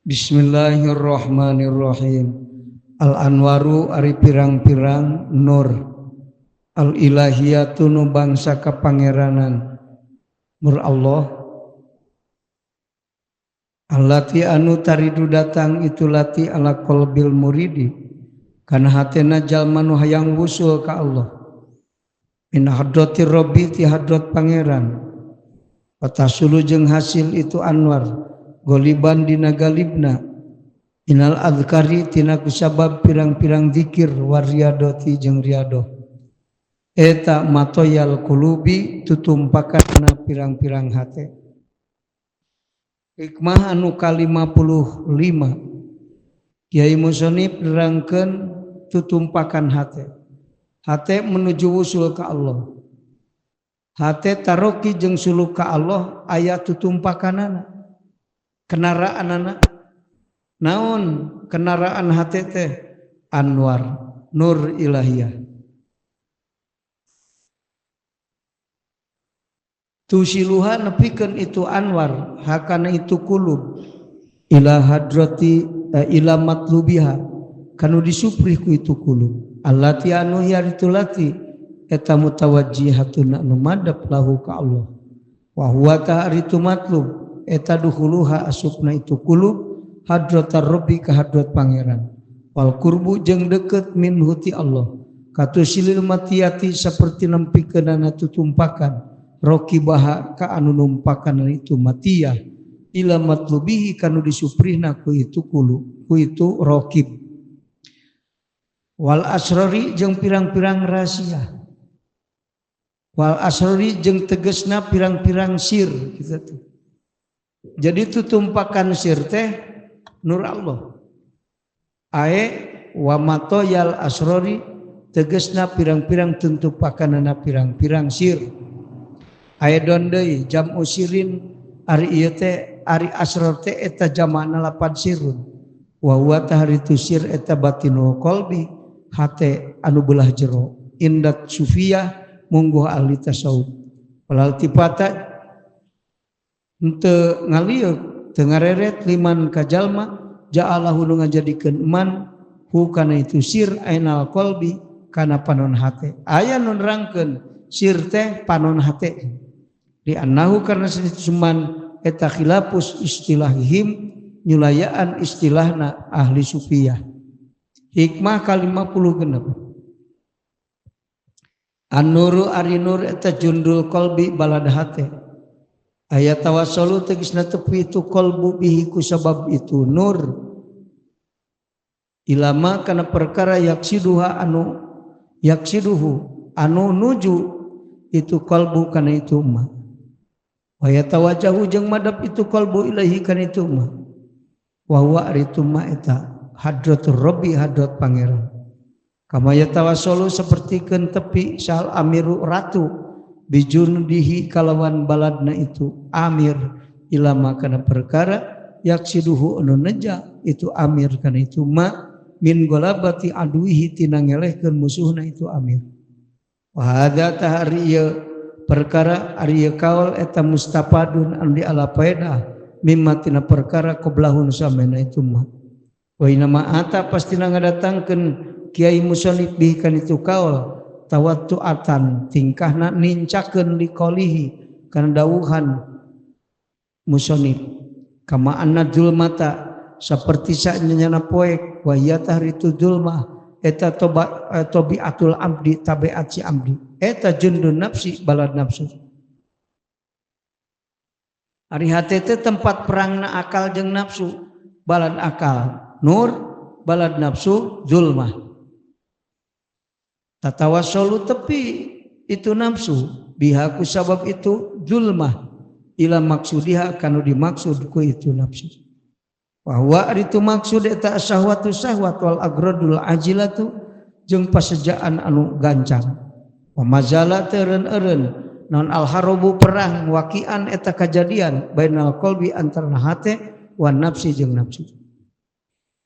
Bismillahirrahmanirrahim. Al-anwaru ari pirang-pirang nur. Al-ilahiyatu nu bangsa kapangeranan. Nur Allah. Allati anu taridu datang itu lati ala qalbil muridi. Kana hatena jalma nu hayang wusul ka Allah. Min hadratir rabbi ti hadrat pangeran. Patasulu jeung hasil itu anwar. Goliban dina galibna inal adhkari tina kusabab pirang-pirang zikir wariyadoti jeung riadoh eta matoyal kulubi tutumpakanna pirang-pirang hate. Hikmah anu ka-55 Kiai Musonib nerangkeun tutumpakan hate. Hate menuju wusul ka Allah. Hate taroki jeung suluk ka Allah aya tutumpakanana. Kenaraan anak naon kenaraan hati teh anwar nur ilahiyah tusiluha nepikeun itu anwar hakana itu kulub ila hadrati ila matlubiha kanu disuprih ku itu kulub allati anu yaritulati eta mutawajjihatun anu madap lahu ka Allah wa huwa ta'ritu matlub eta duhuluha asupna itu kulub hadratar rabbi ka hadrat pangeran wal qurbu jeung deukeut min huti Allah katusilil matiyati saperti nempikeunana tutumpakan rokibaha ka anu numpakan itu matiyah ila matlubihi kanu disuprihna ku itu kulub ku itu rokib wal asrari jeung pirang-pirang rahasia wal asrari jeung tegesna pirang-pirang sir kitu tuh. Jadi tutumpakan sir teh nur Allah. Ae wa matoyal asrori tegesna pirang-pirang tuntupakanana pirang-pirang sir. Ae don deui jam'u sirin ari ieu teh ari asror teh eta jama'na lapan sirun. Wa huwa tahritu sir eta batinul qalbi hate anu beulah jero. Indat sufiyah mungguh ahli tasawuf. Walal tipata henteu ngalieu teu ngareret liman ka jalma ja'alahu nu ngajadikeun man hu kana itu sir ainal qalbi kana panon hate aya nu nerangkeun sir teh panon hate di annahu karna suman eta khilafus istilahihim nyulayaan istilahna ahli sufiyah. Hikmah ka-56 an-nuru ari nur eta jundul qalbi balad hate ayat tawassulu tegasna tepi itu qalbu bihi ku sabab itu nur ilama kana perkara yaksiduha anu nuju itu qalbu kana itu mah wa yatawajahu jeung madap itu qalbu ilahi kana itu mah wa huwa aritu mah eta hadratur rabbi hadrat pangeran kama yatawassulu sapertikeun tepi sal amiru ratu bijundihi kalawan baladna itu amir ilama kana perkara yaksiduhu anu neja itu amir kana itu ma min golabati aduihi tina ngelehkeun musuhna itu amir wa hadza tahriya perkara ari kaul eta mustapadun anu diala faedah mimma tina perkara qoblahun samena itu ma wa inama ata pastina ngadatangkeun kiai musannif bihi kana itu kaul tawattu'atan tingkahna nincakeun liqalihi kana dawuhan musannif kama anna zulmata saperti sanyana poek wa ya tahritu zulmah eta tabiatul abdi tabiat si abdi eta jundun nafsi balad nafsu ari hate teh tempat perangna akal jeung nafsu balad akal nur balad nafsu zulmah tatawassulu tepi itu nafsu biha ku sabab itu zulmah ila maksudiha kanu dimaksud ku itu nafsu wa huwa aritu maksud eta syahwatu syahwat wal agradul ajilatu jeung pasejaan anu gancang wa mazala teureun-eureun naon al harubu perang waqian eta kajadian bainal qalbi antara hate wan nafsi jeung nafsu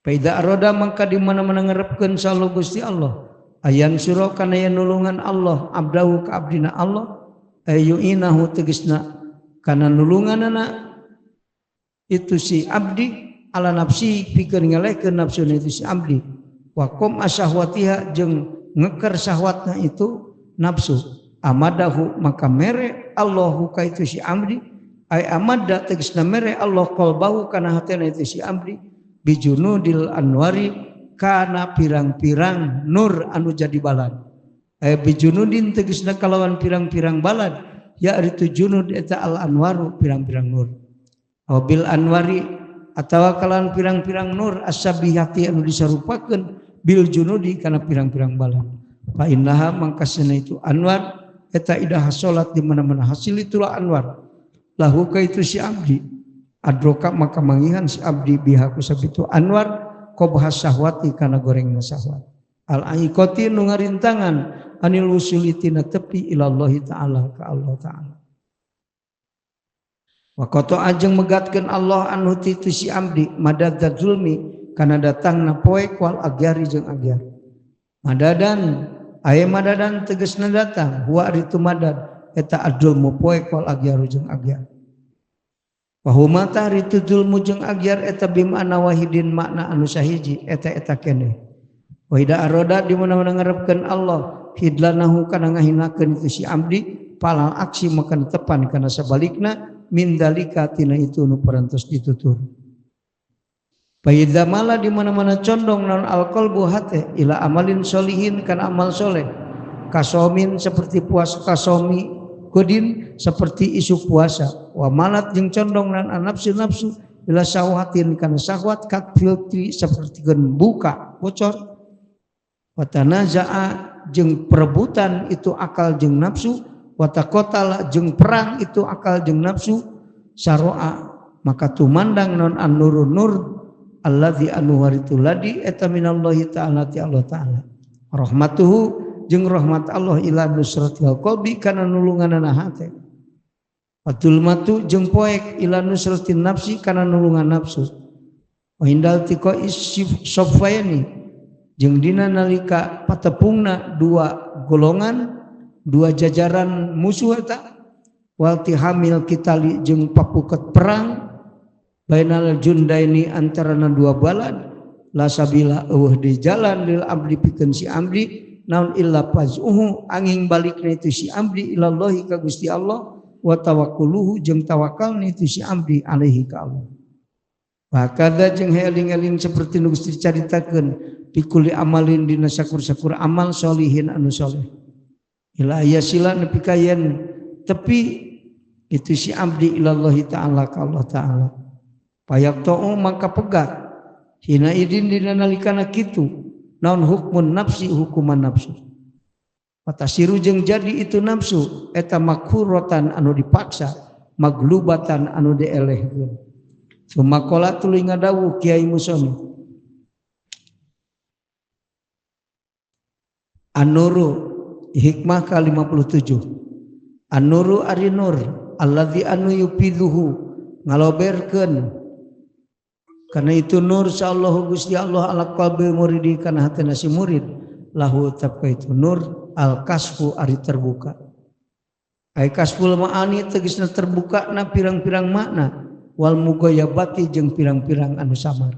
paida aroda mangka di mana-mana ngarepkeun sallu Gusti Allah ayan sura kana yen nulungan Allah abdahu ka abdina Allah ayuinahu tegasna kana nulunganana itu si abdi ala nafsi pikeun ngalehkeun nafsuna itu si abdi wa qom asyahwatiha jeung ngeker syahwatna itu nafsu amadahu maka mere Allahu ka itu si abdi ay amada tegasna mere Allah qalbahu kana hatena itu si abdi bijunudil anwari kana pirang-pirang nur anu jadi balad ay bijunudin tegasna kalawan pirang-pirang balad ya itu junud eta al anwaru pirang-pirang nur bil anwari atawa kalawan pirang-pirang nur asabihati anu disarupakeun bil junudi kana pirang-pirang balad fa innaha mangkasna itu anwar eta idah salat di mana-mana hasil itulah anwar lahu ka itu si abdi adroka maka mangihan si abdi biha ku sabitu anwar qabha syahwati kana gorengna syahwat al aiqati nu ngarintangan anil usulitina tepi ilallahi taala ka Allah taala wa qata ajeng megatkeun Allah anu ti si abdi madad zulmi kana datangna poek wal agyari jeung agyar madadan aya madadan tegasna datang huwa aritu madad eta adulmu poek wal agyar jeung agyar wa huma tahritu zulmu jeung agyar eta bimana wahidin makna anu sahiji eta keneh wa ida aroda di mana-mana ngarepkeun Allah hidlanahu kana ngahinakeun itu si abdi palal aksi makan tepan kana sabalikna min dalika tina itu nu parantos ditutur Paidza mala di mana-mana condong non alqalbu hate ila amalin solihin kan amal soleh kasomin seperti puasa kasomi kudin seperti isu puasa wa malat jeung condong nan nafsu ila syahwatin kana syahwat kat filtri seperti buka bocor wa tanazaa jeung perebutan itu akal jeung nafsu wa taqatala jeung perang itu akal jeung nafsu saroa maka tumandang non an-nurun nur alladzi anu waritu ladi eta minallahi ta'ala ti Allah ta'ala rahmatuhu jeung rahmat Allah ila nusratil qalbi kana nulunganna hate watul matu jeung poek ila nusratin nafsi kana nulungan nafsu wa indal tiqa isfayani jeung dina nalika patepungna dua golongan dua jajaran musuh eta wal tihamil kitali jeung papuket perang bainal jundaini antarana dua balad la sabila eueuh di jalan lil abdi pikeun si abdi naun illa fazuhu angin balikna itu si abdi ilallahi ka Gusti Allah wa tawakkuluhu jeung tawakalna itu si abdi alaihi ka Allah bakada jeung eling-eling seperti nu Gusti caritakeun pikuli amalin dina sakur-sakur amal solihin anu soleh ila yasila nepi ka yen tepi itu si abdi ilallahi ta'ala ka Allah ta'ala payak to'u maka pegat hina idin dina nalikana kitu naon hukmun nafsi hukuman nafsu patasiru jeung jadi itu nafsu eta makhuratan anu dipaksa maglubatan anu dielehkeun sumakola tuluy ngadawuh Kiai Musoni an-nuru hikmah ka 57 an-nuru ari nur alladzi anu yufiduhu ngaloberkeun karena itu nur sallallahu Gusti Allah ala qalbi muridi kana hatena si murid lahu tapka itu nur al kasfu ari terbuka ai kasful maani tegasna terbuka na pirang-pirang makna wal mughayyabati jeung pirang-pirang anu samar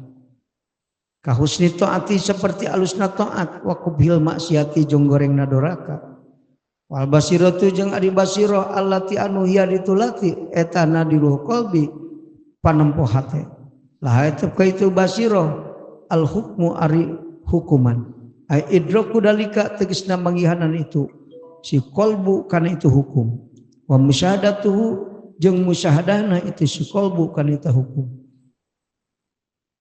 ka husni taati seperti alusna taat wa kubhil maksiati jeung gorengna doraka wal basiratu jeung ari basirah allati anu hiya ditulati eta nadiruh qalbi panempo hate lah itu basirah al hukmu ari hukuman ai idraku dalika tegasna manggihanan itu si qalbu kana itu hukum wa musyahadatuhu jeung musyahadahna itu si qalbu kana itu hukum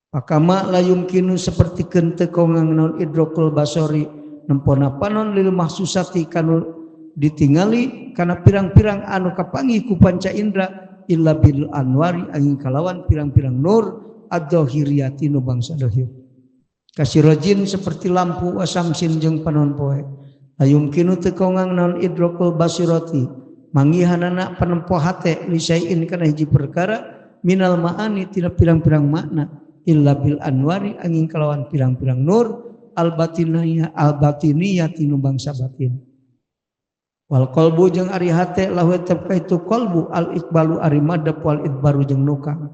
pakama la yumkinu seperti teu kongang naon idrakul basari nempona panon lil mahsusati kanu ditingali kana pirang-pirang anu kapanggih ku panca indra illa bil anwari angin kalawan pirang-pirang nur ad-dhahiriyati nu bangsa dhahir kasirajin seperti lampu asamsin jeung panon poe ayumkinu teu kongang naon idrakul basirati manggihanana panempo hate li syai'in kana hiji perkara minal ma'ani tina pirang-pirang makna illa bil anwari angin kalawan pirang-pirang nur al batiniyati nu bangsa batin wal qalbu jeung ari hate lahu tepka itu qalbu al iqbalu ari madap wal idbaru jeung nukang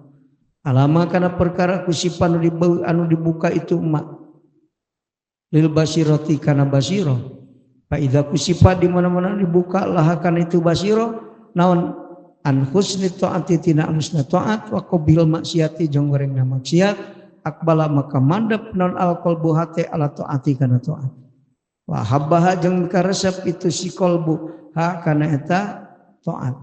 alama kana perkara kusipan anu dibuka itu emak lil basirati kana basiro fa idza kusipa di mana-mana dibuka lah kana itu basiro naon an husni taati tina anusna taat wa qabil maksiati jeung gorengna maksiat akbala maka mandep non alqalbu hate ala taati kana taat wa habbaha jeung karesep itu si qalbu ha kana eta taat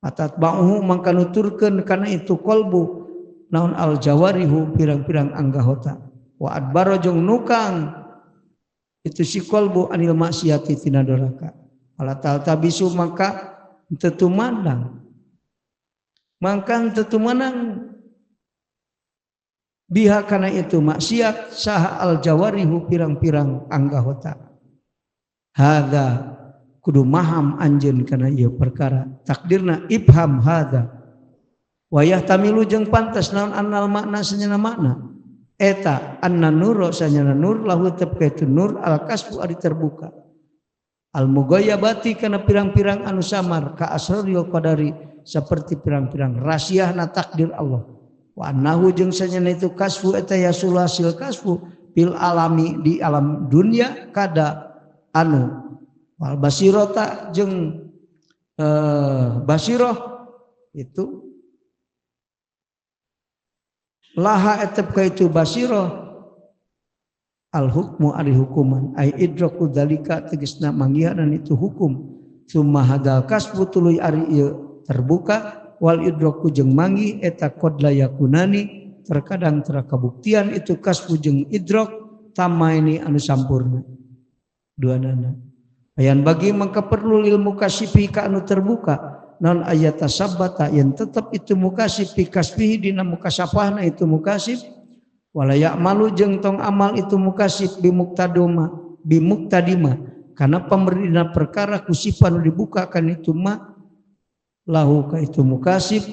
atat ba'uhu mangka nuturkeun kana itu qalbu naon al jawarihu pirang-pirang anggahota wa adbaro jeung nukang itu si qalbu anil maksiati tina doraka ala tabisu maka teu tumandang biha kana itu maksiat saha al jawarihu pirang-pirang anggahota hadza kudu maham anjeun kana ieu perkara takdirna ibham hadza wa yahtamilu jeung pantas naon annal makna sanyana makna eta anna nuro sanyana nur lahu tepkaitu nur al kasbu ari terbuka al mughayyabati kana pirang-pirang anu samar ka asraril qadari saperti pirang-pirang rahasiana takdir Allah wa annahu jeung sanyana itu kasbu eta yasul hasil kasbu bil alami di alam dunia kada anu wal basirota jeung basiroh itu laha etep ka itu basiroh al hukmu ari hukuman ai idraku dzalika tegasna manggihanan itu hukum summa hadal kasbu tuluy ari ieu terbuka wal idraku jeung manggi eta qad la yakunani terkadang terakabuktian itu kasbu jeung idrak tamaini anu sampurna duanana ayan bagi maka perlu ilmu kasifi ka anu terbuka non ayat tasabbata yang tetap itu mukasif fi kasbihi dina mukasafahna itu mukasif wala ya'malu jeung tong amal itu mukasif bimuktadima karena pemberdina perkara kusipan dibukakan itu ma lahu ka itu mukasif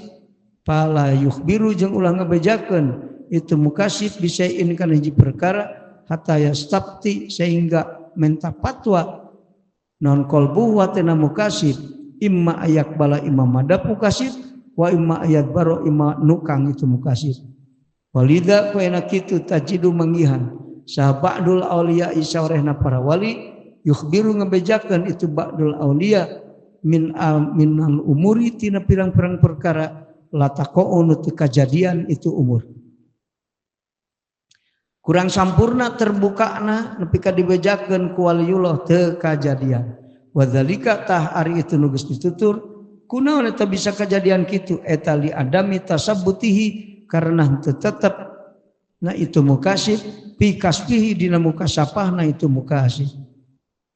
pala yukhbiru jeung ulah ngabejakeun itu mukasif bisain kana hiji perkara hatta yastabti sehingga menta fatwa non qalbu wa tana mukasif imma ayak bala imam madap mukasif wa imma ayat baro imma nukang itu mukasif walida kuena kitu tajidu manggihan sahabadul auliya isawarehna para wali yukhbiru ngabejakeun itu ba'dul auliya minal umuri tina pirang-pirang perkara lataqaunu teu kajadian itu umur kurang sampurna terbukana nepi ka dibejakeun ku waliullah teu kajadian wadzalika tah ari itu nu geus ditutur kunaon eta bisa kajadian kitu eta li adami tasabbutihi karena teu tetep na itu mukasif fi kasbihi dina mukasafahna itu mukasif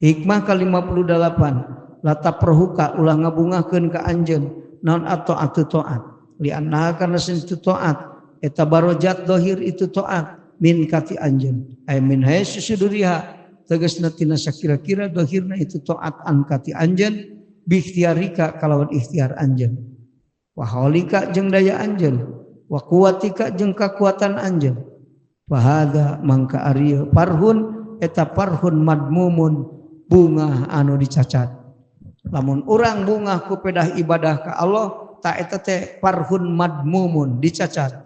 hikmah ka 58 lata perhuka ulah ngabungahkeun ka anjeun naon atau atu taat li anna kana itu taat eta barojat dohir itu taat min kati anjeun ay min haysu suduriha tegasna tina sakira-kira dohirna itu taat an kati anjeun bi ikhtiyarika kalawan ikhtiar anjeun wa haulika jeung daya anjeun wa quwatika jeung kakuatan anjeun fa hadza mangka ari farhun eta farhun madmumun bunga anu dicacat lamun urang bunga ku pedah ibadah ka Allah ta eta teh farhun madmumun dicacat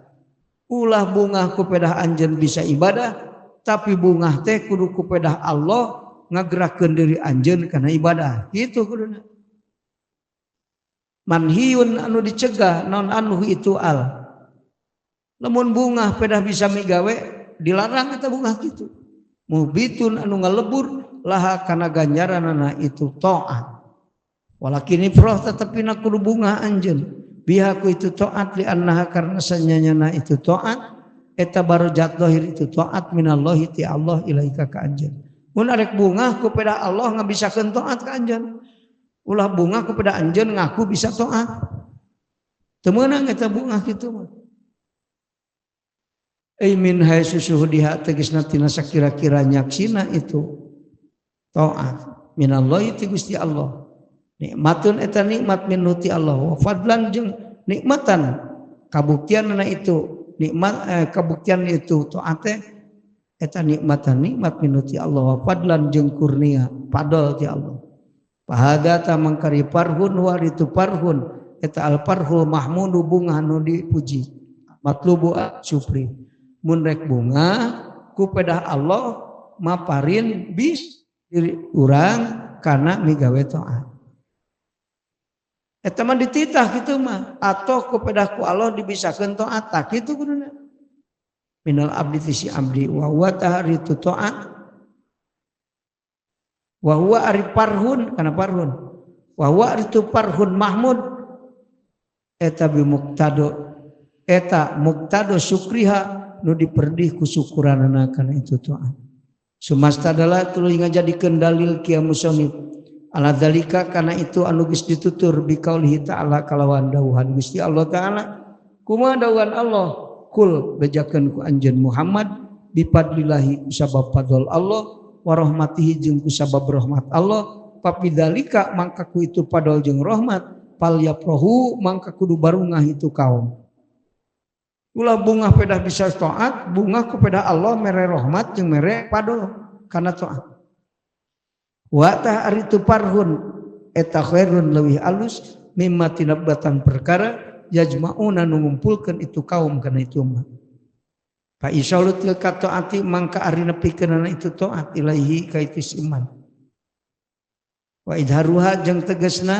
ulah bunga ku pedah anjeun bisa ibadah tapi bunga teh kudu ku pedah Allah ngagerakeun diri anjeun kana ibadah kitu kuduna manhiun anu dicegah non anu itu al lamun bunga pedah bisa migawe dilarang eta bunga kitu mubitun anu ngalebur laha kana ganjaranana itu taat walakin ifrah tetepina kudu bunga anjeun bihaku itu taat li annaha karena sanyanyana itu taat eta barojat dohir itu taat minallahi ti Allah ilaika ka anjeun mun arek bunga ku peda Allah ngabisakeun taat ka anjeun ulah bunga ku peda anjeun ngaku bisa taat teu meunang eta bunga kitu mah ai min haitsu suhudiha tegasna tina sakira-kira nyaksina itu taat minallahi ti Gusti Allah nikmatun eta nikmat minuti Allah wa fadlan jeung nikmatan kabuktianna itu nikmat kabuktian itu taat eta nikmatan nikmat minuti Allah wa fadlan jeung kurnia fadl ti Allah fahada ta mangkari parhun wa ritu parhun eta al parhul mahmudu bunga anu dipuji matlubu supri mun rek bunga ku pedah Allah maparin bis diri urang kana migawe taat eta mah dititah kitu mah atau ku pedah ku Allah dibisakeun taat tak kitu kuduna minal abdi tisi abdi wa huwa tahritu taat wa huwa ari parhun kana parhun wa huwa aritu parhun mahmud eta bi muqtado eta muqtado syukriha nu diperdih ku syukuranana kana itu taat sumasta adalah tuluy ngajadikeun dalil kieu musannif ala dzalika kana itu anu geus ditutur bi qaulihi ta'ala kalawan dawuhan Gusti Allah taala kumaha dawuhan Allah kul bejakeun ku anjeun Muhammad bi fadlillahi sabab fadl Allah wa rahmatihi jeung ku sabab rahmat Allah papidzalika mangka ku itu padol jeung rahmat fal yaprahu mangka kudu barungah itu kaum ulah bunga pedah bisa taat bunga ku pedah Allah mere rahmat jeung mere padol kana taat wa ta aritu parhun eta khairun leuwih alus mimma tinabatan perkara yajmauna nu ngumpulkeun itu kaum kana itu umat fa isalutil taati mangka ari nepikeun itu taat ilahi ka itu iman wa idharuha jeung tegasna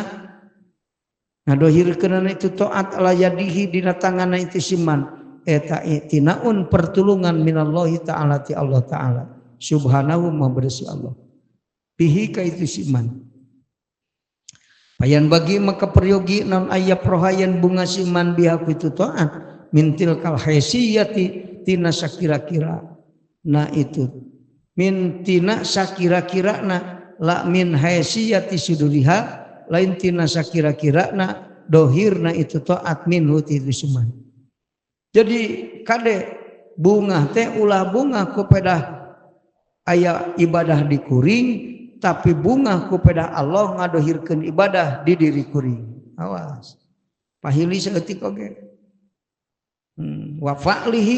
ngadohirkeun itu taat ala yadihi dina tanganna itu iman eta itinaun pertulungan minallahi taala ti Allah taala subhanahu ma bersih Allah bihi ka itu iman payan bagi maka peryogi non ayat rohayan bunga siman biha ku itu taat mintil kal haysiyati tina sakira-kira na itu min tina sakira-kira na la min haysiyati suduriha lain tina sakira-kira na dohirna itu taat minhu itu suman jadi kade bunga teh ulah bunga ku pedah aya ibadah di kuring tapi bunga ku pedah Allah ngadohirkeun ibadah di diri kuring awas pahili saeutik oge wa fa'lihi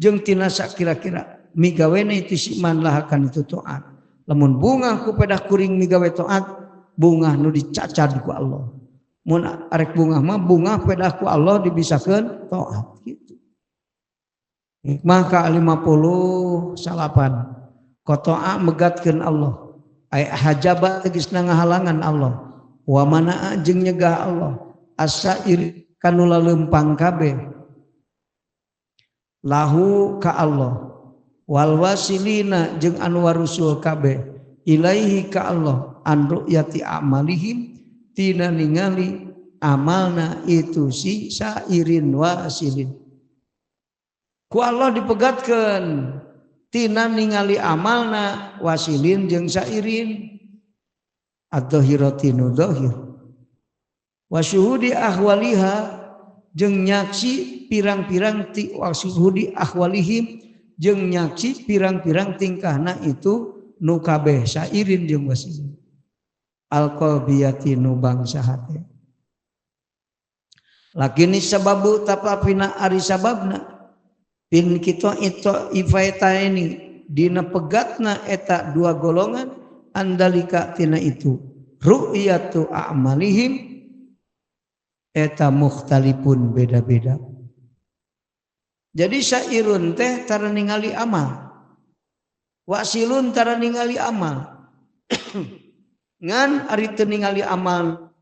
jeung tina sakira-kira migawena itu siman lahakan itu taat lamun bunga ku pedah kuring migawe taat bunga nu dicacad ku Allah mun arek bunga mah bunga pedah ku Allah dibisakeun taat gitu maka 58 qata'a megatkeun Allah ay hajaba tegasna ngahalangan Allah wa manaa jeung nyegah Allah asair kanu laleumpang kabeh lahu ka Allah wal wasilina jeung anu warusul kabeh ilaihi ka Allah an ru'yati amalihim tina ningali amalna itu si sairin wasilin ku Allah dipegatkeun tina ningali amalna wasilin jeung sairin ad-dhahirati nu dhahir wa syuhudi ahwaliha jeung nyaksi pirang-pirang wasuhudi ahwalihim jeung nyaksi pirang-pirang tingkahna itu nu kabeh sairin jeung wasilin al-qalbiyati nu bangsa hate lakini sababu tapapina ari sababna bin kita itu ifaita ini dina pegatna eta dua golongan andalika tina itu ru'yatu a'malihim eta mukhtalifun beda-beda jadi syairun teh tara ningali amal wasilun tara ningali amal ngan ari teu ningali amal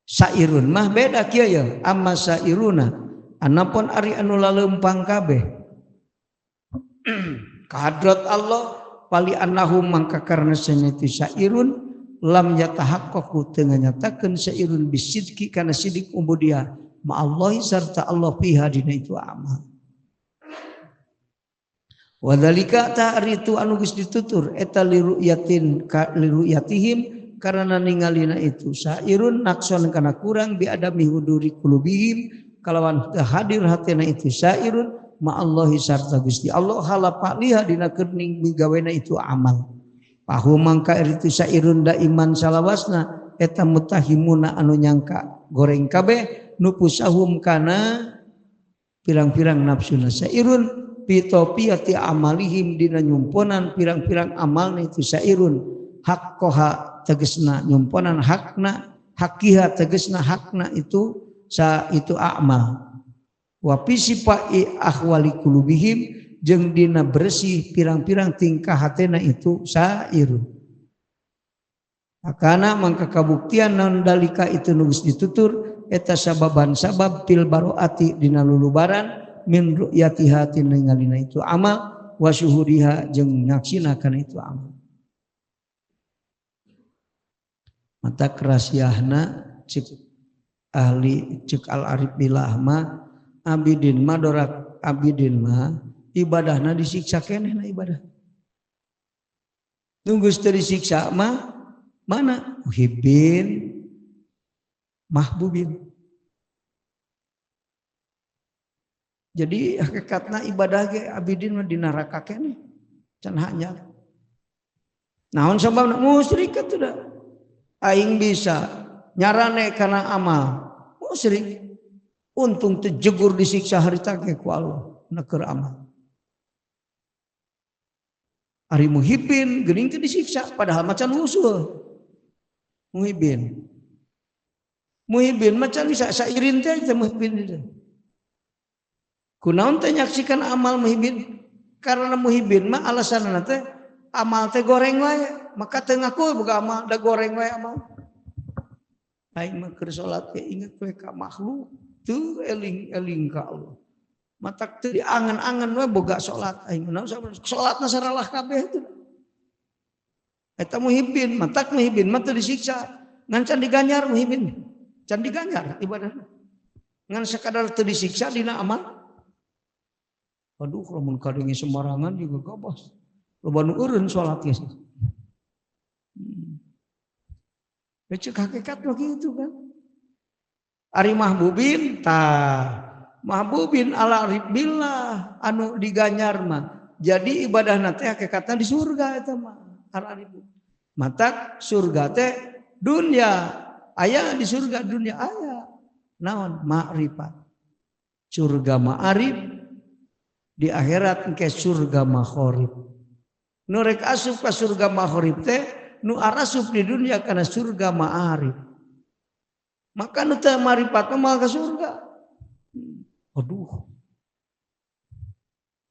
syairun mah beda kieu ya amma syairuna anapun ari anu laleumpang kabeh kahadrat Allah wali annahum mangka karna saneti syairun lam yatahaqqaqu teu nganyatakeun syairun bisidqi kana sidik ubudiyah ma Allah sarta Allah fiha dina itu amal wadalika ta'ritu anu geus ditutur eta liru'yatin ka liru'yatihim karena ningalina itu syairun nakson kana kurang bi adami huduri qulubihim kalawan hadir hatena itu syairun ma Allahi sarta Gusti Allah halapa liha dina kening migawena itu amal pahu mangka itu syairun da iman salawasna eta mutahimuna anu nyangka goreng kabeh nupusahum kana pirang-pirang nafsuna syairun pitopiyati amalihim dina nyumponan pirang-pirang amalna itu syairun haqqoha tegesna nyumponan hakna hakiha tegesna hakna itu sa itu amal wa fi sifai ahwali qulubihim jeung dina bersih pirang-pirang tingkah hatena itu sair. Makana mangka kabuktian naon dalika itu nulis ditutur eta sababan sabab fil baroati dina lulubaran min ru'yatiha tingalina itu amal wa syuhuriha jeung nyaksina kana itu amal. Mata kerasiahna cek ahli cek al arif billah ma abidin ma dorak abidin ma ibadahna disiksa kenehna ibadah. Tunggu setelah disiksa mah mana muhibbin mahbubin. Jadi hakikatna ibadah ge abidin mah di neraka keneh can hanya. Naon sababna musyrik atuh da. Aing bisa nyarane kana amal musyrik. Untung terjegur disiksa harita ge ku Allah neker amal. Ari muhibbin geuning teu disiksa padahal macan usul. Muhibbin macan bisa sairin teh muhibbin itu. Kunaon teh nyaksikan amal muhibbin? Karena muhibbin mah alasanna teh amal teh goreng wae, maka teu ngaku boga amal da goreng wae amal. Aing mah keur salat ge inget we ka makhluk, teu eling-eling ka Allah. Matak teu diangan-angan we boga salat aing naon salatna saralah kabeh teh. Eta muhibbin, matak muhibbin mah teu disiksa, ngan can diganyar muhibbin. Can diganyar ibadahna. Ngan sakadar teu disiksa dina amal. Aduh, lamun kadengi sembarangan juga gabas. Loba nu eureun salat geus. Cek hakikat mah kitu kan. Ari mahbubin mahbubin ala ribillah anu diganyar mah. Jadi ibadahna teh hakikatna di surga eta mah. Matak surga teh dunia aya di surga dunia aya naon ma'rifat surga ma'arif di akhirat engke surga makharib nu rek asup ka surga makharib teh nu arasup di dunia kana surga ma'arif maka nu teu ma'rifat mah ka surga. Aduh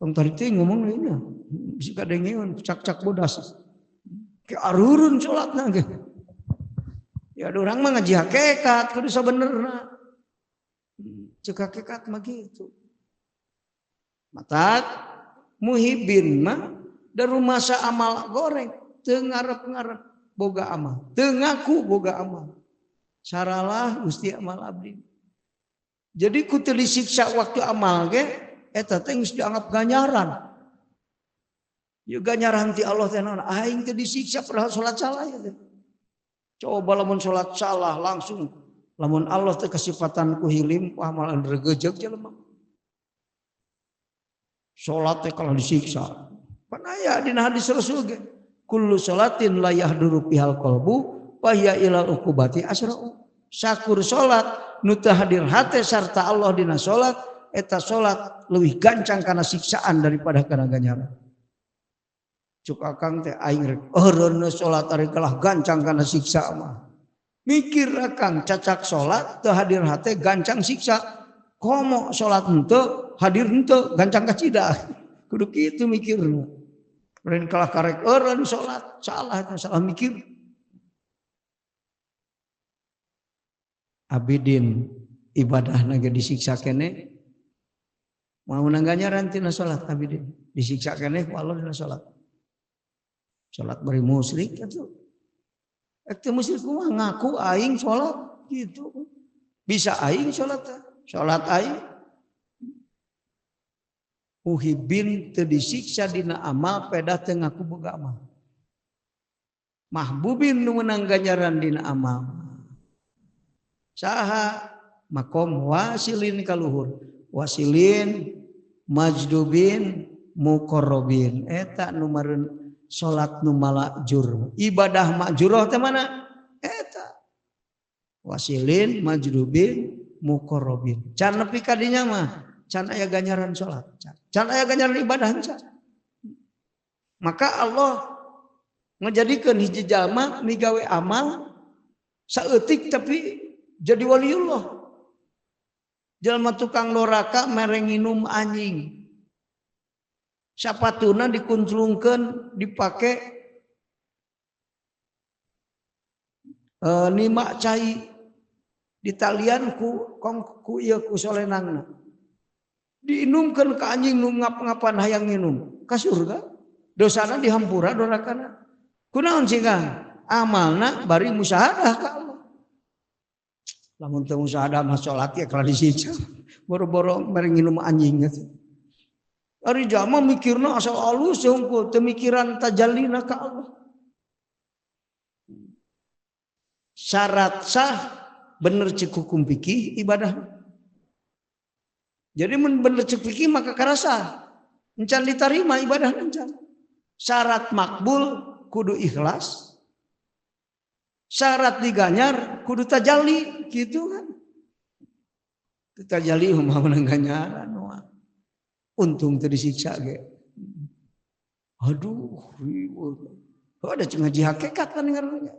tong tadi teh ngomong ini bisi kadengeun cak-cak bodas ke arurun salatna ge. Ya ada orang mah ngaji hakikat kudu sabenerna. Cek hakikat mah gitu. Matak muhibbin mah dari masa amal goreng teu ngarep-ngarep boga amal, teu ngaku boga amal. Saralah Gusti amal abdi. Jadi ku teu disiksa waktu amal ge eta teh geus dianggap ganjaran. Ya ganjaran ti Allah teh naon? Aing teu disiksa padahal salat salah ya teh. Coba lamun salat salah langsung lamun Allah teh kasifatan ku hilim ku amalan regejeg jelema. Salat teh kalau disiksa. Pan aya dina hadis Rasul ge kullu salatin la yahduru bihal qalbu wa hiya ilal uqubati asra'u. Sakur salat nu teu hadir hate sarta Allah dina salat eta salat leuwih gancang kana siksaan daripada kana ganjaran. Cuk akang teh aing rek eureunna salat ari kalah gancang kana siksa mah. Mikir akang cacak salat teu hadir hate gancang siksa. Komo salat henteu hadir henteu gancang kacida. Kudu kitu mikirna. Lain kalah karek eureun salat salah eta salah mikir. Abidin ibadahna ge disiksa keneh. Mau nangganyaran tina salat abidin disiksa keneh ku Allah dina salat. Salat bari musyrik atuh. Eta musyrik mah ngaku aing salat gitu. Bisa aing salat. Salat aing muhibbin teu disiksa dina amal pedah teu ngaku boga amal. Mahbubin nu meunang ganjaran dina amal. Saha makom wasilin kaluhur. Wasilin majdubin muqarrabin eta nu meureun salat nu malajur. Ibadah majurah teh mana? Eta. Wasilin majdubin muqarrabin. Can nepi ka dinya mah can aya ganjaran salat. Can aya ganjaran ibadah can. Maka Allah ngajadikeun hiji jalma migawe amal saeutik tapi jadi waliullah. Jalma tukang doraka mereng nginum anjing. Sapatuna dikunclungkeun dipake nima cai ditalian ku ieu ku solenangna. Diinumkeun ka anjing nu ngap-ngapan hayang nginum ka surga. Dosana dihampura dorakana. Kunaon singgang? Amalna bari musyahadah ka Allah. Lamun teu musyahadah mah salat ya kalau disicam. Boro-boro mereng nginum anjing gitu. Ari jama mikirna asal alus hungkul teu mikiran tajallina ka Allah. Syarat sah bener cek hukum fikih ibadah. Jadi mun bener cek fikih maka karasa encan diterima ibadah encan. Syarat makbul kudu ikhlas. Syarat diganyar kudu tajalli gitu kan. Tajalli mah menang ganyaran. Untung teu disiksa ge. Aduh, ada ngaji hakikat kan ngaranna.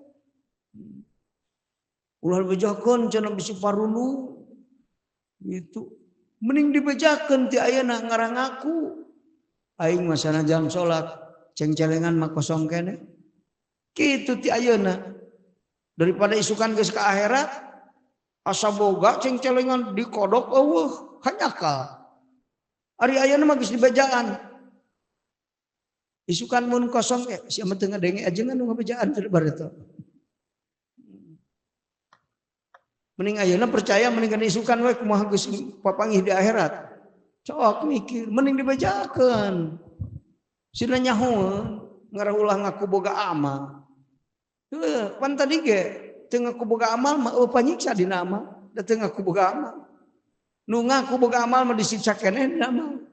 Ulah bejakeun cenah bisi parulu. Gitu. Mending dibejakeun ti ayeuna ngarang aku. Aing mah sanajan salat cengcelengan mah kosong kene. Kitu ti ayeuna. Daripada isukan geus ka akhirat asa boga cengcelengan dikodok eueuh hanyakal. Ari ayeuna mah geus dibejaan. Isukan mun kosong sia mah teu ngadenge ajengan nu ngabejaan teu bareta. Mending ayeuna percaya mending kana isukan we kumaha geus papanggih di akhirat. Sok mikir mending dibejakeun. Sina nyahoeun ngaraulah ngaku boga amal. Heuh, pan tadi ge teu ngaku boga amal mah panyiksa dina amal, da teu ngaku boga amal. Nu ngaku boga amal mah disiksa keneh dina amal.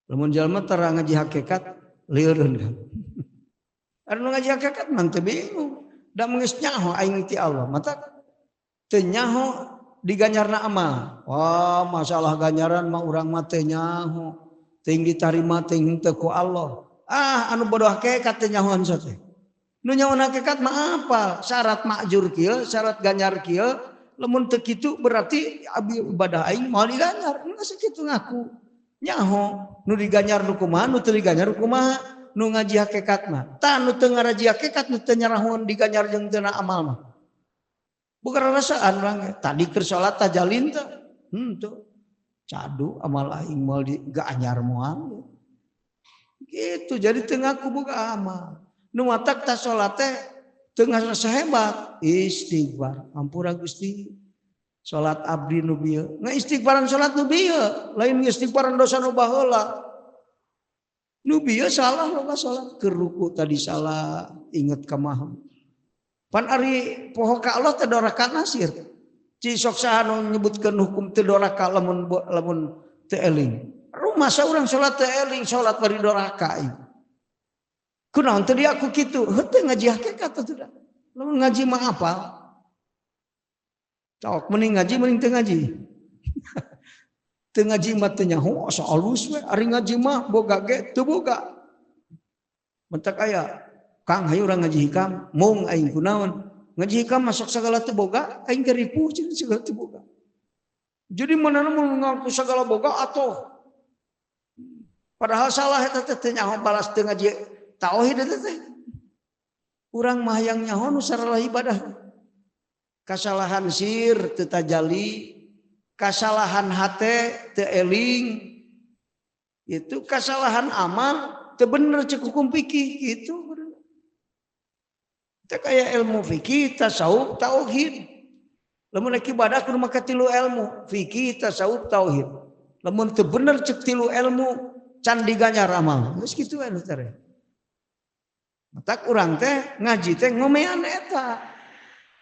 Lamun jalma tara ngaji hakikat lieureun kan. Anu ngaji hakikat mah teu bingung. Da geus nyaho aing ti Allah, mata teu nyaho diganyarna amal. Wah, masalah ganjaran mah urang mah teu nyaho. Teuing ditarima teuing teu ku Allah. Anu bodoh hakikat teu nyahoan teh. Nu nyahoan hakikat mah apa? Syarat makjur kieu, syarat ganjar kieu. Lamun teu kitu berarti abi ibadah aing moal diganyar. Geus kitu ngaku. Nyaho nu diganyar nu kumaha, nu teu diganyar kumaha. Nu ngaji hakikat mah. Tah nu teu ngaraji hakikat nu teu nyarahun diganyar jeung teu amal mah. Bukan rasaan urang tadi keur salat tajalin teh. Tuh. Cadu amal aing moal diganyar moal. Gitu jadi teu ngaku boga amal. Nu matak tah salat teh teu ngarasa hebat, istighfar. Ampura Gusti. Salat abdi nu bieu. Ngaistighfaran salat nu bieu, lain istighfaran dosa nu baheula. Nu bieu salah loba salat keur ruku tadi salah, inget ka maha. Pan ari poho ka Allah teh doraka nasir. Ci sok saha nu nyebutkeun hukum teu doraka lamun teu eling. Rumasa urang salat teu eling, salat bari doraka ieu. Kunaon teu aku kitu? Henteu ngaji hakikat atuh da. Lamun ngaji mah apal. Cok mending ngaji mending teu ngaji. Teu ngaji mah teu nyaho asa alus we, ari ngaji mah boga ge teu boga. Mentak aya, Kang hayu urang ngaji hikam, mung aing kunaon? Ngaji hikam masuk segala teu boga, aing keur ripuh cenah segala teu boga. Jadi manana mun ngaku sagala boga atoh. Padahal salah eta teh nyaho balas teu ngaji tauhid eta teh. Urang mah hayang nyaho nu sareng ibadah. Kasalahan sir teu tajalli, kasalahan hate teu eling, itu kasalahan amal teu bener cek hukum fikih gitu. Teu kaya ilmu fikih, tasawuf, tauhid. Lamun rek ibadah kudu make tilu ilmu, fikih, tasawuf, tauhid. Lamun teu bener cek tilu ilmu can diganyar amal. Geus kitu anu teh. Matak urang teh ngaji teh ngomean eta.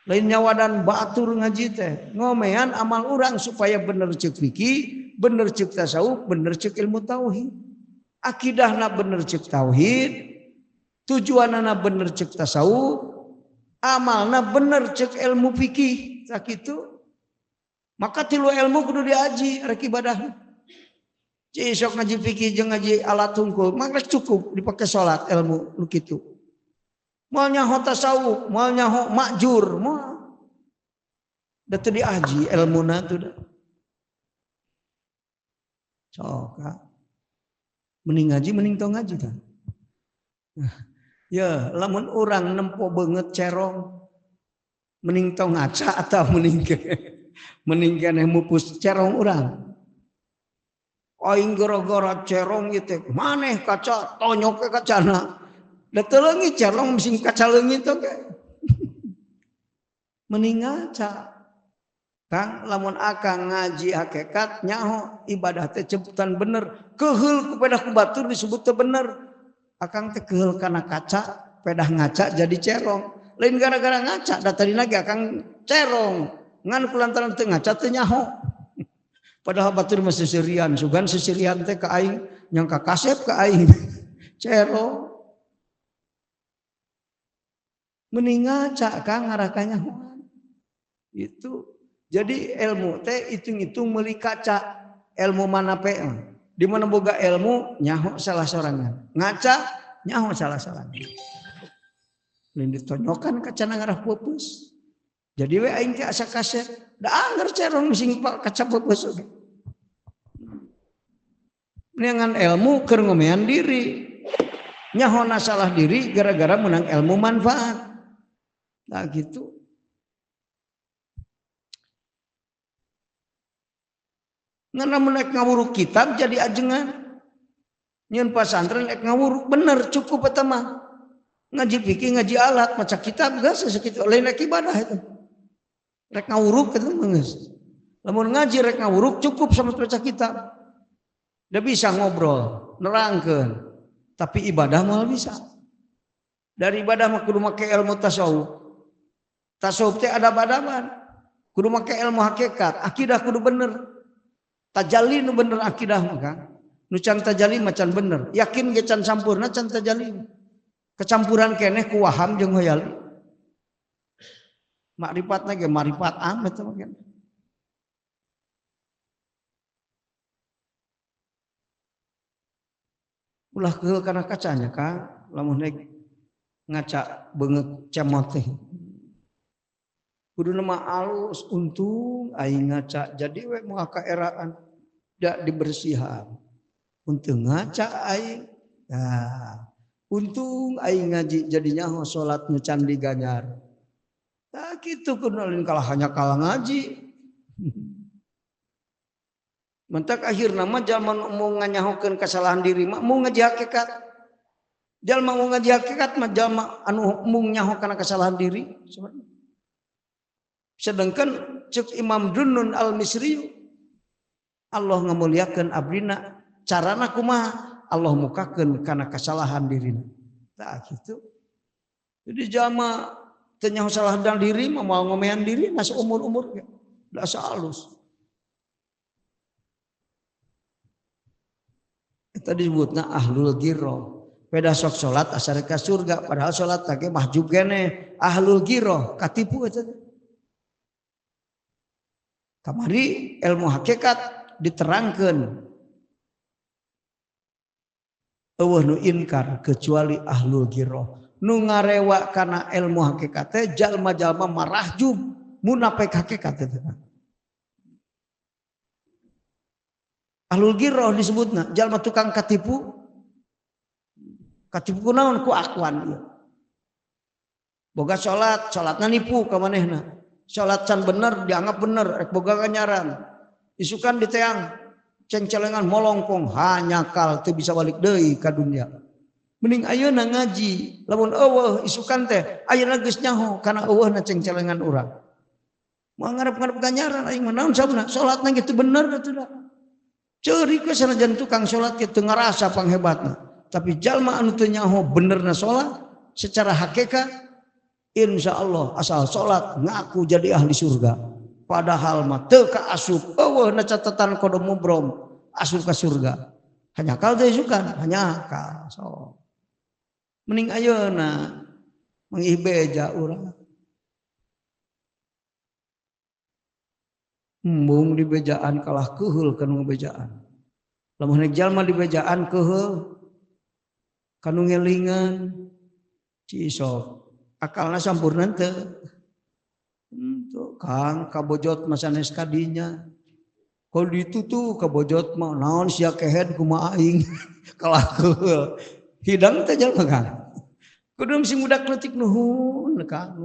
Lain nyawadan batur ngaji teh ngomean amal urang supaya bener cek fikih, bener cek tasawuf, bener cek ilmu tauhid. Akidahna bener cek tauhid, tujuanna bener cek tasawuf, amalna bener cek ilmu fikih. Sakitu. Maka tilu ilmu kudu diaji rek ibadah. Ci sok ngaji fikih jeung ngaji alat hungkul, maka cukup dipake salat ilmu nu kitu. Moal nyaho tasawuf, moal nyaho makjur, moal. Da teu diaji ilmuna tuh da. Sok mending ngaji mending tong ngaji kan. Ya, lamun orang nempo banget cerong mending tong ngaca atau mending keneh mupus cerong urang. Aing gara-gara cerong ieu teh maneh kaca tonyok ke kacana. Da teu leungit cerong sing kaca leungit oge. Mending ngaca. Kang lamun akang ngaji hakikat nyaho ibadah teh cebutan bener. Keheul ku pedah ku batur disebut teu bener. Akang teh keheul kana kaca, pedah ngaca jadi cerong. Lain gara-gara ngaca, da tadi lagi akang cerong. Ngan kulantaran teu ngaca teu nyaho. Padahal batur mah seserian, sugan seserian teh ka aing nyangka kasep ka aing. Cerong. Mending ngaca Kang ngaraka nyahoan. Itu. Jadi ilmu teh hitung-hitung meuli kaca. Ilmu mana pe? Di mana boga ilmu nyaho salah sorangan. Ngaca nyaho salah sorangan. Lain ditonyokan kacana ngarah pupus. Jadi we aing teh asa kasep, da anggar cerong sing kaca pupus oge. Neangan ilmu keur ngomean diri. Nyahona salah diri gara-gara menang ilmu manfaat. Nah gitu. Ngana menek ngawuruk kitab jadi ajengan. Nyeun pasantren ek ngawuruk bener cukup eta mah. Ngaji fikih ngaji alat maca kitab geus sakitu lain rek ibadah itu. Rek ngawuruk eta mah geus. Lamun ngaji rek ngawuruk cukup sama baca kitab. Da bisa ngobrol, nerangkeun. Tapi ibadah mah bisa. Dari ibadah mah kudu make ilmu tasawuf. Tasawuf teh adab-adaban. Kudu make ilmu hakikat, akidah kudu bener. Tajalli nu bener akidah mah Kang. Nu can tajalli macan bener. Yakin ge can sampurna can tajalli. Kecampuran keneh ku waham jeung hoyali. Makrifat ge marifat amat mah kan. Ulah keul kana kacanya Kang, lamun naik ngaca beungeut cemot teh. Kuduna mah alus untung aing ngaca jadi we moal kaeraan da dibersihan. Untung ngaca aing. Nah, untung aing ngaji jadi nyaho salat nu can diganyar. Tah kitu kudu lain kalah hanya kalah ngaji. Mentak akhirna mah jalma mau nganyahokeun kesalahan diri mah mau ngaji hakikat. Jalma mau ngaji hakikat mah jalma anu mung nyaho kana kesalahan diri. Sedangkan cek Imam Dunnun Al-Misri Allah ngamuliakeun abdina carana kumaha Allah mukakeun kana kesalahan dirina. Tah kitu. Jadi jalma teu nyaho salah diri mah moal ngomean diri na seumur-umur ge. Da halus. Eta disebutna ahlul ghirah. Peda sok salat asa ka surga padahal salat teh mahjub keneh. Ahlul ghirah katipu eta. Kamari ilmu hakikat diterangkeun. Eueuh nu inkar kecuali ahlul ghirah. Nu ngarewa kana ilmu hakikat teh jalma-jalma marahjub munafik hakikat teh. Ahlul ghirah disebutna jalma tukang katipu. Katipu kunaon ku akuan ieu. Boga salatna nipu ka manehna. Salat can bener dianggap bener rek boga ganjaran. Isukan diteang cengcelengan molongkong hanya kal teu bisa balik deui ka dunya. Mending ayeuna ngaji lamun eueuh isukan teh ayeuna geus nyaho kana eueuhna cengcelengan urang. Moal ngarep-ngarep ganjaran aing mah naon sabuna salatna kitu bener atuh da. Ceuri ke sanajan tukang salat kitu ngarasa panghebatna. Tapi jalma anu teu nyaho benerna salat secara hakikat insya Allah asal sholat ngaku jadi ahli surga. Padahal mah teu kaasup eueuhna catatan kodom mubrom asup ka surga. Hanya kal teh sukan hanya kal. So. Mending ayeuna mangih beja urang. Embung di bejaan kalah keheul kanu bejaan. Lamun nek jalma di bejaan keheul kanu ngelingan cisok akalna sampurna teu. Tuh Kang kabojot masanes kadinya. Kalau ditutu kabojot mah naon sia kehead kumaha aing kalakeul. Hidang teh jalma Kang. Kudu sing budak leutik nuhun Kang.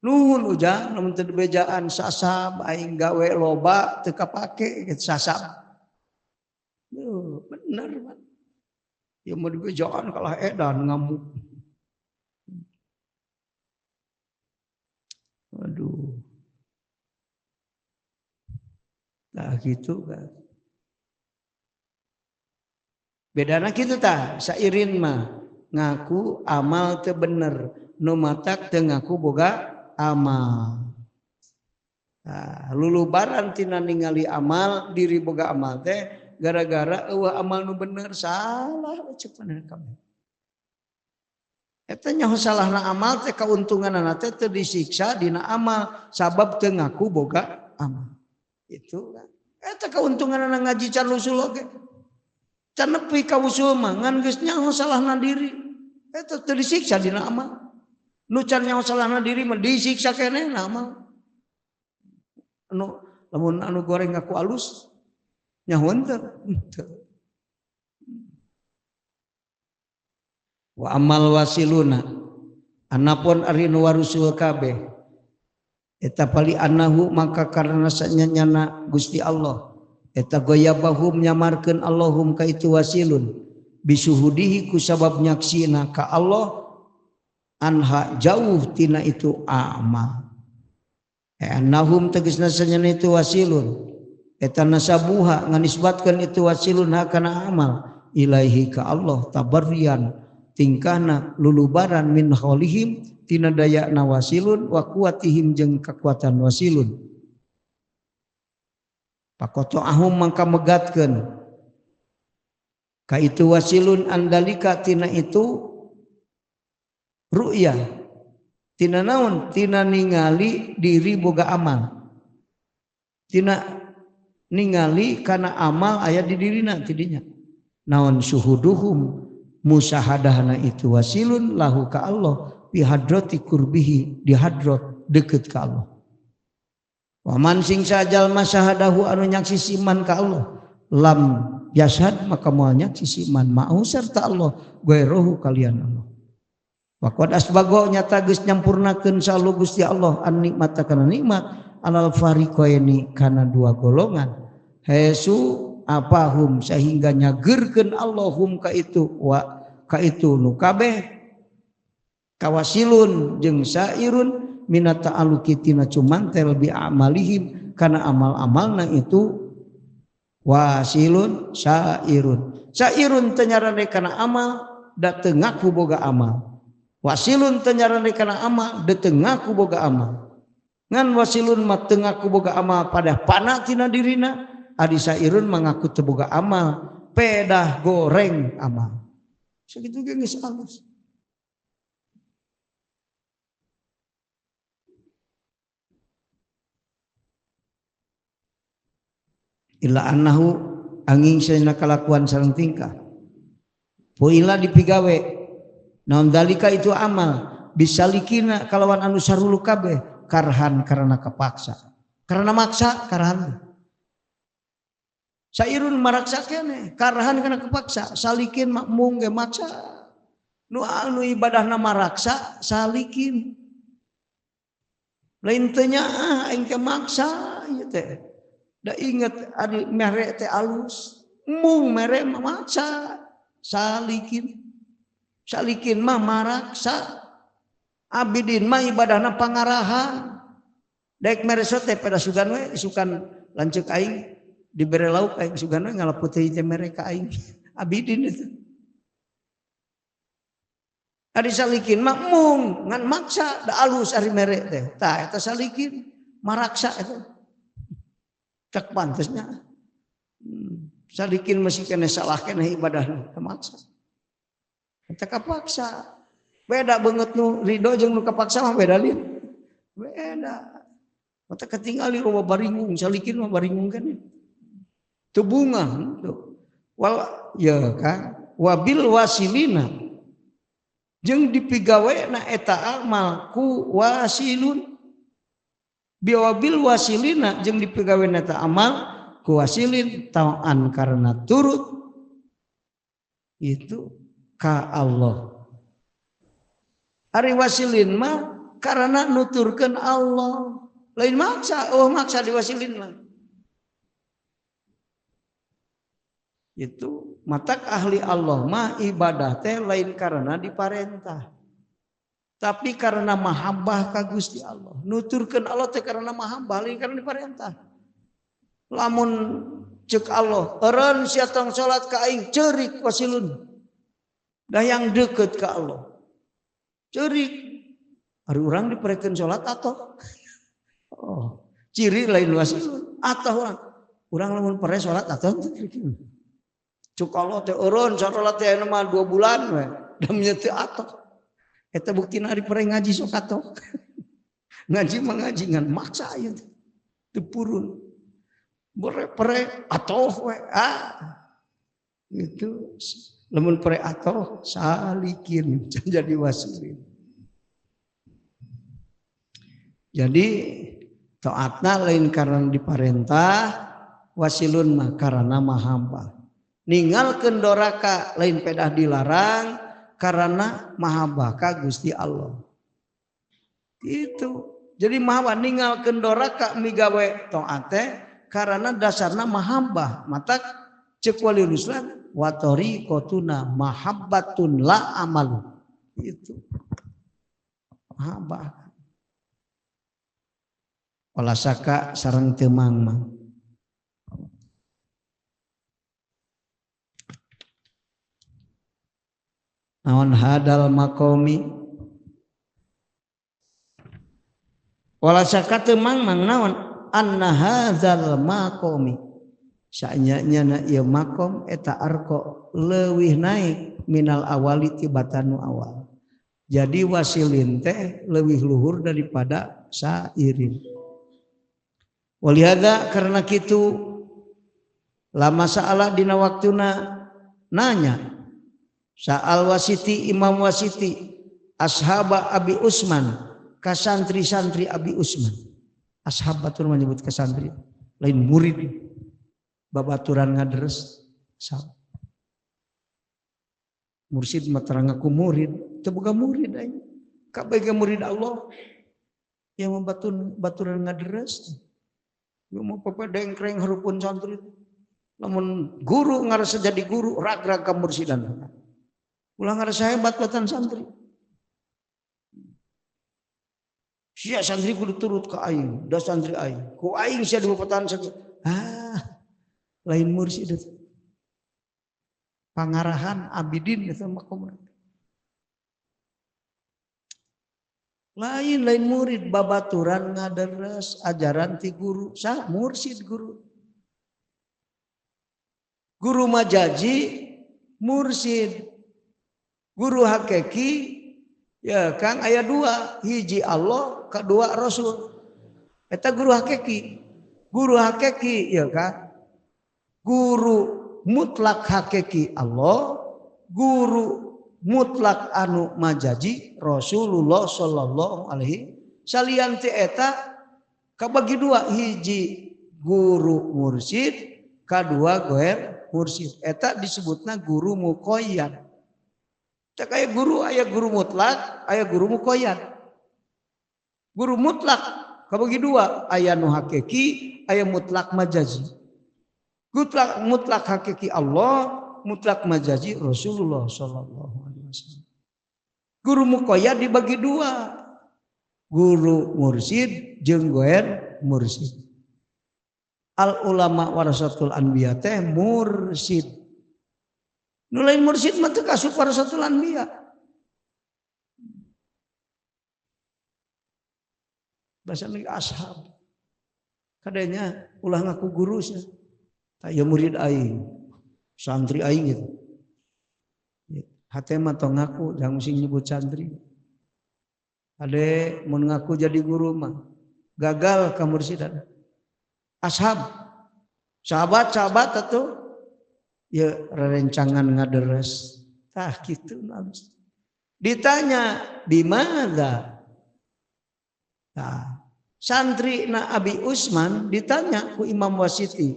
Nuhun ujang lamun teu bejaan sasab aing gawe loba teu kapake sasab. Bener Pak. Ya mau dibejaan kalah edan ngamuk. Aduh. Nah gitu kan. Bedana kitu tah, sairin mah ngaku amal teu bener, nu matak teu ngaku boga amal. Nah, lulubaran tina ningali amal diri boga amal teh gara-gara eueuh amal nu bener salah cek mana kabeh. Eta nyaho salahna amal teh kauntunganna teh teu disiksa dina amal sabab teu ngaku boga amal. Itu kan. Eta kauntunganna ngaji can usul oge. Can nepi ka usul mah ngan geus nyaho salahna diri. Eta teu disiksa dina amal. Nu can nyaho salahna diri mah disiksa keneh na amal. Lamun anu goreng ngaku alus nyahoan teu. Wa amal wasiluna anapun ari nu warusul kabeh eta pali anahu maka karena sanyana Gusti Allah eta goyabahum nyamarkeun Allahum ka itu wasilun bisuhudihi ku sabab nyaksina ka Allah anha jauh tina itu amal annahum tegasna sanyana itu wasilun eta nasabuha nganisbatkeun itu wasilun hakana amal ilaihi ka Allah tabarrian tingkahna lulubaran min khaulihim tina dayana wasilun wa kuatihim jeung kekuatan wasilun pakoto ahum mangka megatkeun ka itu wasilun andalika tina itu ru'yah tina naon tina ningali diri boga amal tina ningali kana amal aya di dirina tidinya naon syuhuduhum musahadahna itu wasilun lahu ka Allah bi hadrati qurbihi di hadrat deket ka Allah. Wa man sing sajal masahadahu anu nyaksi iman ka Allah lam yashad maka moal nyaksi iman ma'u serta Allah ghairuhu kalian Allah. Wa qad asbago nyata geus nyampurnakeun sallu Gusti Allah an nikmata kana nikmat alal fariqaini kana dua golongan hesu apahum sehingga nyagerkeun Allahum ka itu nu kabeh kawasilun jeung sairun minat ta'aluki tina cumantel bi amalihim kana amal-amalna itu wasilun sairun teu nyarane kana amal da teu ngaku boga amal wasilun teu nyarane kana amal da teu ngaku boga amal ngan wasilun mah teu ngaku boga amal pada pana tina dirina adi sairun mengaku teboga amal pedah goreng amal segitu geus alus illa annahu angin sayna kalakuan sareng tingkah poila dipigawe naon dalika itu amal bisalikina kalawan anu sarulu kabeh karhan karena kepaksa karena maksa karhan sairun maraksa kene karahan kana kepaksa salikin makmum ge maksa nu ibadahna maraksa salikin lain teu nya aing teh maksa ieu teh da inget adi mere teh alus mung mere maksa salikin mah maraksa abidin mah ibadahna pangarahan daek mere teh pada sugan we isukan lanceuk aing dibere lauk aing sugana ngalaputeun teh mereka aing abidin itu ari salikin makmum ngan maksa da alus ari mere teh tah eta salikin maraksa eta cek pantesnya salikin masih kena salah kena ibadahna maksa eta kapaksa beda banget nu ridho jeung nu kapaksa mah beda lieu beda eta ketinggali loba baringung salikin mah baringung kan tebunga wal ya kan wabil wasilina jeung dipigawena eta amal ku wasilun biwabil wasilina jeung dipegaweuna ta amal ku wasilin ta'an karena turut itu ka Allah. Ari wasilin mah karena nuturkeun Allah. Lain maksa, maksa diwasilin mah. Itu matak ahli Allah mah ibadah teh lain karena diparentah. Tapi karena mahabbah ka Gusti Allah. Nuturkeun Allah teh karena mahabbah lain karena diparentah. Lamun ceuk Allah, eureun sia tong salat ka aing ceurik wasilun. Dah yang deket ka Allah. Ceurik. Ari urang diparekeun salat atoh. Oh, ciri lain wasilun atoh urang lamun pare salat atoh cuk Allah teh eureun salat teh mah 2 bulan we da teu atoh eta buktina ari pare ngaji sok atoh ngaji mah ngaji ngan maksa ieu teu purun pare atoh we itu lamun pare atoh salikin jadi wasilin. Jadi taatna lain karena diparentah, wasilun mah karena mahabbah. Ninggalkeun doraka lain pedah dilarang karena mahabbah ka Gusti Allah. Itu. Jadi mahabbah ninggalkeun doraka migawe taat teh karena dasarna mahabbah. Matak ceuk waliul Islam wa tariqatuna mahabbatun la amalu. Itu. Mahabbah. Walasaka sareng teu mangmang. Naon hadal maqami walasaka teu mangmang naon anna hadzal maqami sanyana ieu maqam eta arko leuwih naik minal awali tibatanu awal. Jadi wasilin teh leuwih luhur daripada sairin. Walihada karena kitu lama sa'ala dina waktuna nanya sa'al wasiti Imam Wasiti ashaba Abi Usman ka santri-santri Abi Usman. Ashab batur menyebut ka santri lain murid babaturan ngaderes sahab. Mursid mah terang aku murid teu boga murid aing kabeh murid Allah yang baturan ngaderes. Mau papa dengkreng harupun santri. Namun guru ngarasa jadi guru rag-rag kamursidan. Ulah ngarasa hebat batan santri. Sia santri kudu turut ke aing, da santri aing. Ku aing sia di bapatan santri. Lain mursid itu. Pangarahan abidin itu makom. Lain murid babaturan ngaderes ajaran ti guru sah mursid guru majaji mursid guru hakiki ya Kang aya 2 hiji Allah kedua Rasul eta guru hakiki ya Kang guru mutlak hakiki Allah guru mutlak anu majaji Rasulullah sallallahu alaihi salian ti eta kabagi 2 hiji guru mursid kadua goer mursid eta disebutna guru muqayyad. Cak aya guru mutlak aya guru muqayyad. Guru mutlak kabagi 2 aya nu hakiki aya mutlak majazi. Mutlak hakiki Allah mutlak majazi Rasulullah sallallahu alaihi wasallam. Guru muqayyad dibagi 2. Guru mursid jeung goer mursid. Al ulama warasatul anbiya teh mursid. Nu lain mursid mah teu kasup warasatul anbiya. Bahasa lagi ashab. Kadanya ulah ngaku guru sia. Taya murid aing. Santri aing gitu. Hate mah tong ngaku jangan sing nyebut santri. Ade mun ngaku jadi guru mah gagal kamursidan. Ashab sahabat atuh ya rerencangan ngaderes tah kitu ditanya di mana nah Santri na Abi Usman ditanya ku Imam Wasiti,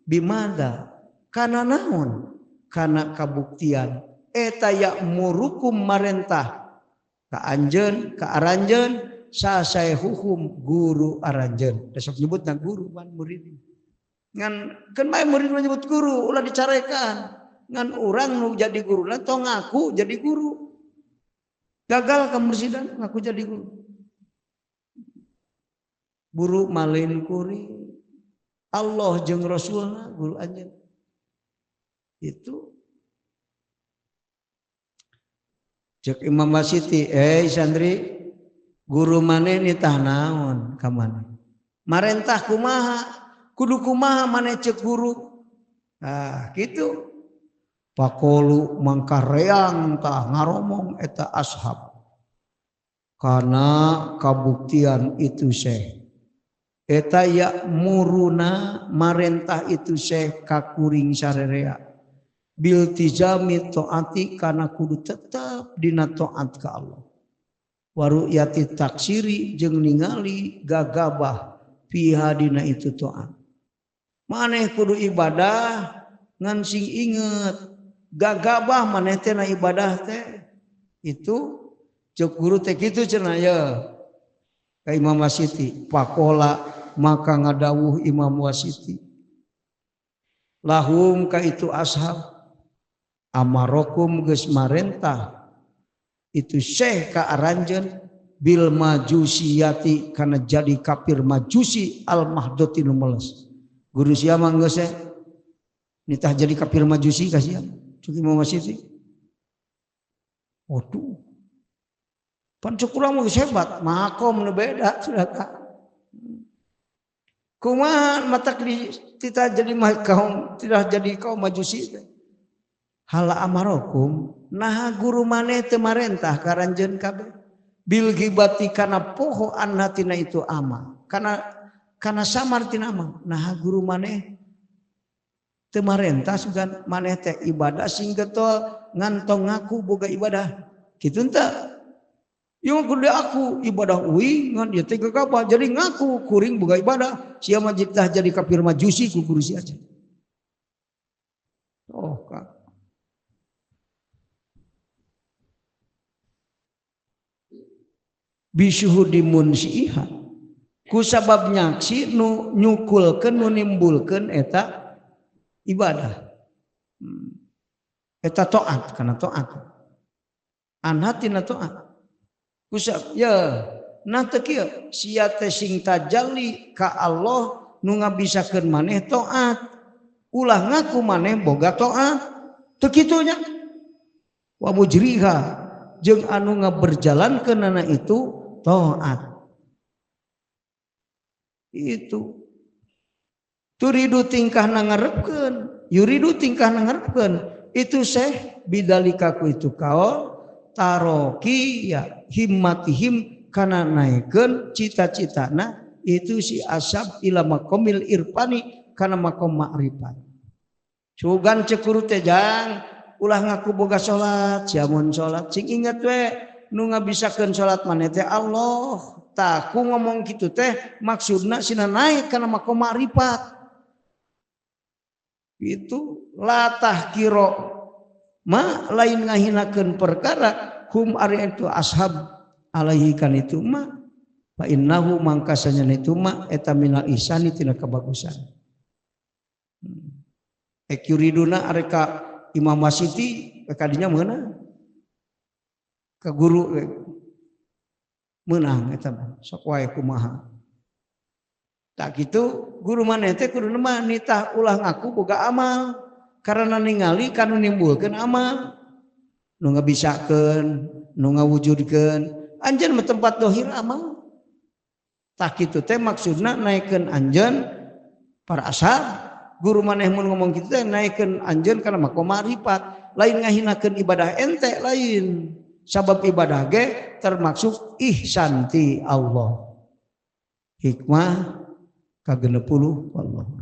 bimada kana naon kana kabuktian eta ya'murukum marentah ka anjeun ka aranjeun sasaehuhum guru aranjeun. Besok nyebutna guru ban murid. Ngan keun bae murid menyebut guru ulah dicarekan. Ngan urang nu jadi guruna tong ngaku jadi guru. Gagal ka mursidan ngaku jadi guru. Guru malin kuri Allah jeung Rasulna guru anjeun. Itu cek Imam Wasiti, santri guru maneh nitah naon ka maneh? Marentah kumaha? Kudu kumaha maneh cek guru? Nah, gitu. Pakolu mangkareang tah ngaromong eta ashab. Karena kabuktian itu syekh. Eta ya'muruna marentah itu syekh kakuring sarerea. Bil tijami taati kana kudu tetap dina taat ka Allah. Waru yati taksiri jeung ningali gagabah fiha dina itu taat. Maneh kudu ibadah ngan sing inget gagabah maneh teh na ibadah teh itu cek guru teh kitu cenah ya. Ka Imam Wasiti pakola maka ngadawuh Imam Wasiti lahum ka itu ashab amarokum geus marentah itu syekh ka aranjeun bil majusiyati kana jadi kafir majusi al mahdoti nu meles guru sia mah geus nitah jadi kafir majusi ka sia cuk Imam Wasiti. Waduh pan cuk urang mah geus hebat makom nu beda sudah ka kumaha matak kita jadi kaum tidak jadi kaum majusi hala amarokum nah guru maneh teu marentah karanjeun kabeh bil ghibati kana poho annatina itu ama kana samar tina ama nah guru maneh teu marentah sugan maneh teh ibadah sing getol ngantong ngaku boga ibadah kitu henteu. Yang kudu aku ibadah uing ngan ieu teh gagabah jadi ngaku kuring boga ibadah sia mah jitah jadi kafir majusi ku guru sia aja. Oh ka. Bisyuhudi munsiha ku sabab nyaksi nu nyukulkeun nu nimbulkeun eta ibadah. Eta taat kana taat. Anhatina taat. Usap ya nah teu kieu sia teh sing tajalli ka Allah nu ngabisakeun maneh taat ulah ngaku maneh boga taat teu kitu nya wa mujriha jeung anu ngaberjalankeunana itu taat itu turidu tingkah nangarepkeun yuridu tingkah nangarepkeun itu syekh bidalika ku itu kaul taroki ya himmatihim kana naikeun cita-citana itu si ashab ila maqamil irfani kana maqam ma'rifat. Sugan cek guru teh jang ulah ngaku boga salat, jamun salat sing inget we nu ngabisakeun salat maneh teh Allah. Tah ku ngomong kitu teh maksudna sina naik kana maqam ma'rifat. Itu latah kiro ma lain ngahinakeun perkara hum ari itu ashab alaihi kan itu ma fa innahu mangkasanya itu ma eta minal ihsani tina kebagusan. Ekuriduna ari ka Imam Wasiti kadinya meunang ka guru meunang eta mah sok wae kumaha. Tak kitu guru maneh teh kudu mah nitah ulah ngaku boga amal karena ningali kanu nimbulkeun amal. Nu ngabisakeun, nu ngawujudkeun, anjeun mah tempat dohir amal. Tah kitu teh maksudna naikeun anjeun para ashab, guru maneh mun ngomong kitu teh naikeun anjeun kana maqam ma'rifat, lain ngahinakeun ibadah ente lain. Sabab ibadah ge termaksud ihsan ti Allah. Hikmah ka 60 wallah.